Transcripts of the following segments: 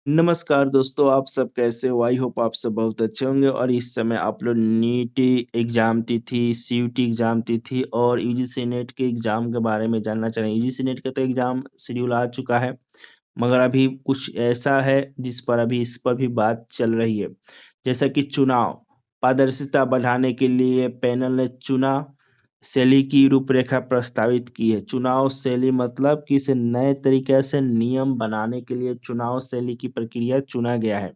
नमस्कार दोस्तों, आप सब कैसे हो? आई होप आप सब बहुत अच्छे होंगे और इस समय आप लोग नीट एग्ज़ाम तिथि, सीयूटी एग्ज़ाम तिथि और यूजीसी नेट के एग्ज़ाम के बारे में जानना चाह रहे हैं। यूजीसी नेट का तो एग्ज़ाम शेड्यूल आ चुका है, मगर अभी कुछ ऐसा है जिस पर अभी इस पर भी बात चल रही है। जैसा कि चुनाव, पारदर्शिता बढ़ाने के लिए पैनल ने चुना शैली की रूपरेखा प्रस्तावित की है। चुनाव शैली मतलब कि इसे नए तरीके से नियम बनाने के लिए चुनाव शैली की प्रक्रिया चुना गया है।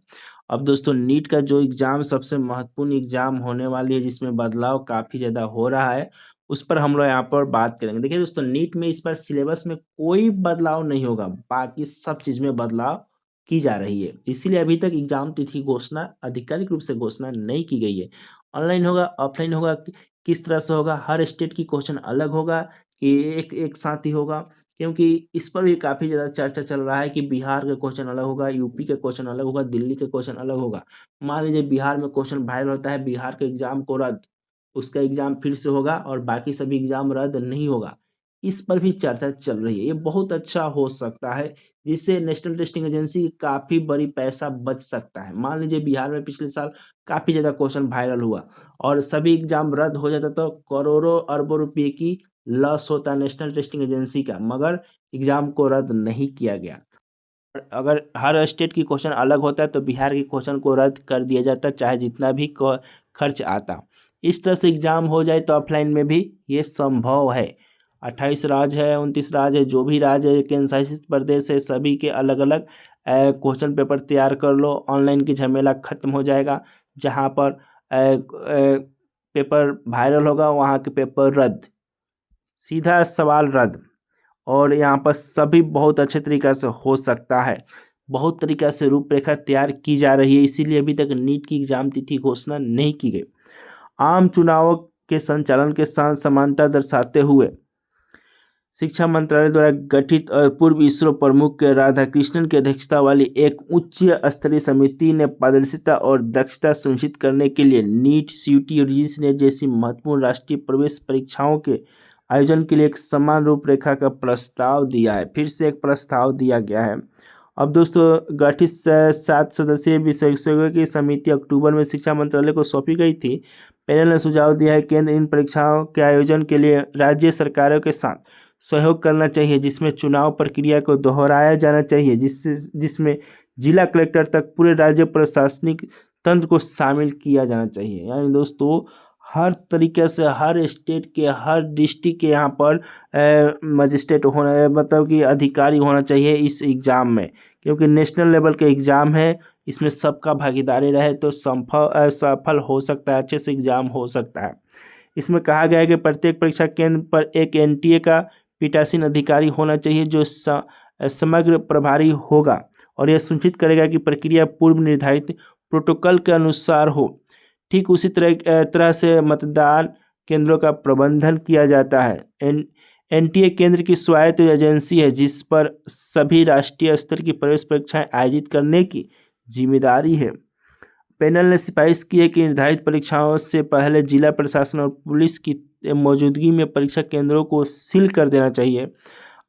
अब दोस्तों नीट का जो एग्ज़ाम सबसे महत्वपूर्ण एग्ज़ाम होने वाली है जिसमें बदलाव काफ़ी ज़्यादा हो रहा है, उस पर हम लोग यहाँ पर बात करेंगे। देखिए दोस्तों नीट में इस बार सिलेबस में कोई बदलाव नहीं होगा, बाकी सब चीज़ में बदलाव की जा रही है। इसीलिए अभी तक एग्ज़ाम तिथि की घोषणा आधिकारिक रूप से घोषणा नहीं की गई है। ऑनलाइन होगा, ऑफलाइन होगा, किस तरह से होगा, हर स्टेट की क्वेश्चन अलग होगा कि एक एक साथ ही होगा? क्योंकि इस पर भी काफ़ी ज़्यादा चर्चा चल रहा है कि बिहार का क्वेश्चन अलग होगा, यूपी का क्वेश्चन अलग होगा, दिल्ली का क्वेश्चन अलग होगा। मान लीजिए बिहार में क्वेश्चन वायरल होता है, बिहार के एग्ज़ाम को रद्द, उसका एग्ज़ाम फिर से होगा और बाकी सभी एग्ज़ाम रद्द नहीं होगा। इस पर भी चर्चा चल रही है। ये बहुत अच्छा हो सकता है, जिससे नेशनल टेस्टिंग एजेंसी की काफ़ी बड़ी पैसा बच सकता है। मान लीजिए बिहार में पिछले साल काफ़ी ज़्यादा क्वेश्चन वायरल हुआ और सभी एग्ज़ाम रद्द हो जाता तो करोड़ों अरबों रुपए की लॉस होता नेशनल टेस्टिंग एजेंसी का, मगर एग्ज़ाम को रद्द नहीं किया गया। अगर हर स्टेट की क्वेश्चन अलग होता है तो बिहार के क्वेश्चन को रद्द कर दिया जाता चाहे जितना भी खर्च आता। इस तरह से एग्ज़ाम हो जाए तो ऑफलाइन में भी ये संभव है। 28 राज्य है, 29 राज्य है, जो भी राज्य है, केंद्र शासित प्रदेश है, सभी के अलग-अलग क्वेश्चन पेपर तैयार कर लो, ऑनलाइन की झमेला खत्म हो जाएगा। जहाँ पर पेपर वायरल होगा वहाँ के पेपर रद्द, सीधा सवाल रद्द। और यहाँ पर सभी बहुत अच्छे तरीक़े से हो सकता है। बहुत तरीक़े से रूपरेखा तैयार की जा रही है, इसीलिए अभी तक नीट की एग्ज़ाम तिथि घोषणा नहीं की गई। आम चुनावों के संचालन के साथ समानता दर्शाते हुए शिक्षा मंत्रालय द्वारा गठित और पूर्व इसरो प्रमुख के राधाकृष्णन की अध्यक्षता वाली एक उच्च स्तरीय समिति ने पारदर्शिता और दक्षता सुनिश्चित करने के लिए नीट, सीयूटी और यूजीसी नेट जैसी महत्वपूर्ण राष्ट्रीय प्रवेश परीक्षाओं के आयोजन के लिए एक समान रूपरेखा का प्रस्ताव दिया है। फिर से एक प्रस्ताव दिया गया है। अब दोस्तों गठित 7 सदस्यीय विशेषज्ञों की समिति अक्टूबर में शिक्षा मंत्रालय को सौंपी गई थी। पैनल ने सुझाव दिया है केंद्र इन परीक्षाओं के आयोजन के लिए राज्य सरकारों के साथ सहयोग करना चाहिए, जिसमें चुनाव प्रक्रिया को दोहराया जाना चाहिए, जिसमें जिला कलेक्टर तक पूरे राज्य प्रशासनिक तंत्र को शामिल किया जाना चाहिए। यानी दोस्तों हर तरीके से हर स्टेट के हर डिस्ट्रिक्ट के यहाँ पर मजिस्ट्रेट होना मतलब कि अधिकारी होना चाहिए इस एग्ज़ाम में, क्योंकि नेशनल लेवल के एग्ज़ाम है। इसमें सबका भागीदारी रहे तो सफल हो सकता है, अच्छे से एग्ज़ाम हो सकता है। इसमें कहा गया है कि प्रत्येक परीक्षा केंद्र पर एक एनटीए का पीठासीन अधिकारी होना चाहिए जो समग्र प्रभारी होगा और यह सुनिश्चित करेगा कि प्रक्रिया पूर्व निर्धारित प्रोटोकॉल के अनुसार हो। ठीक उसी तरह से मतदान केंद्रों का प्रबंधन किया जाता है। एनटीए केंद्र की स्वायत्त एजेंसी है जिस पर सभी राष्ट्रीय स्तर की प्रवेश परीक्षाएं आयोजित करने की जिम्मेदारी है। पैनल ने सिफारिश की है कि निर्धारित परीक्षाओं से पहले जिला प्रशासन और पुलिस की मौजूदगी में परीक्षा केंद्रों को सील कर देना चाहिए।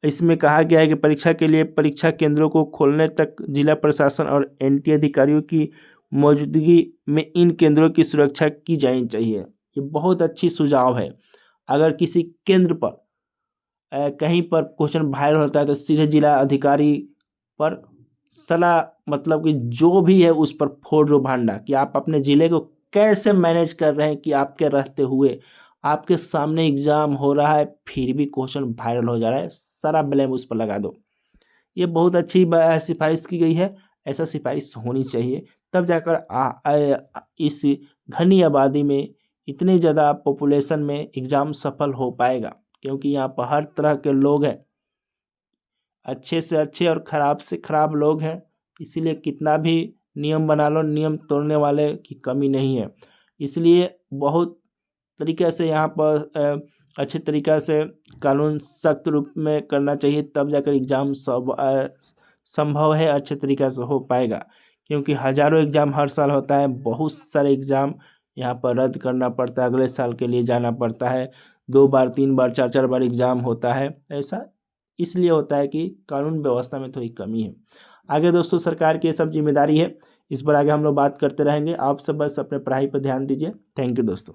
इसमें कहा गया है कि परीक्षा के लिए परीक्षा केंद्रों को खोलने तक जिला प्रशासन और एनटीए अधिकारियों की मौजूदगी में इन केंद्रों की सुरक्षा की जानी चाहिए। ये बहुत अच्छी सुझाव है। अगर किसी केंद्र पर कहीं पर क्वेश्चन वायरल होता है तो सीधे जिला अधिकारी पर सलाह मतलब कि जो भी है उस पर फोड़ दो भांडा कि आप अपने ज़िले को कैसे मैनेज कर रहे हैं कि आपके रहते हुए आपके सामने एग्ज़ाम हो रहा है फिर भी क्वेश्चन वायरल हो जा रहा है, सारा ब्लेम उस पर लगा दो। ये बहुत अच्छी सिफारिश की गई है, ऐसा सिफारिश होनी चाहिए तब जाकर इस घनी आबादी में इतनी ज़्यादा पॉपुलेशन में एग्ज़ाम सफल हो पाएगा, क्योंकि यहाँ पर हर तरह के लोग हैं, अच्छे से अच्छे और ख़राब से ख़राब लोग हैं। इसीलिए कितना भी नियम बना लो, नियम तोड़ने वाले की कमी नहीं है। इसलिए बहुत तरीक़े से यहाँ पर अच्छे तरीक़ा से कानून सख्त रूप में करना चाहिए तब जाकर एग्ज़ाम संभव है, अच्छे तरीक़े से हो पाएगा। क्योंकि हज़ारों एग्ज़ाम हर साल होता है, बहुत सारे एग्ज़ाम यहाँ पर रद्द करना पड़ता है, अगले साल के लिए जाना पड़ता है। 2 बार 3 बार 4-4 बार एग्ज़ाम होता है। ऐसा इसलिए होता है कि कानून व्यवस्था में थोड़ी कमी है। आगे दोस्तों सरकार की ये सब जिम्मेदारी है, इस पर आगे हम लोग बात करते रहेंगे। आप सब बस अपने पढ़ाई पर ध्यान दीजिए। थैंक यू दोस्तों।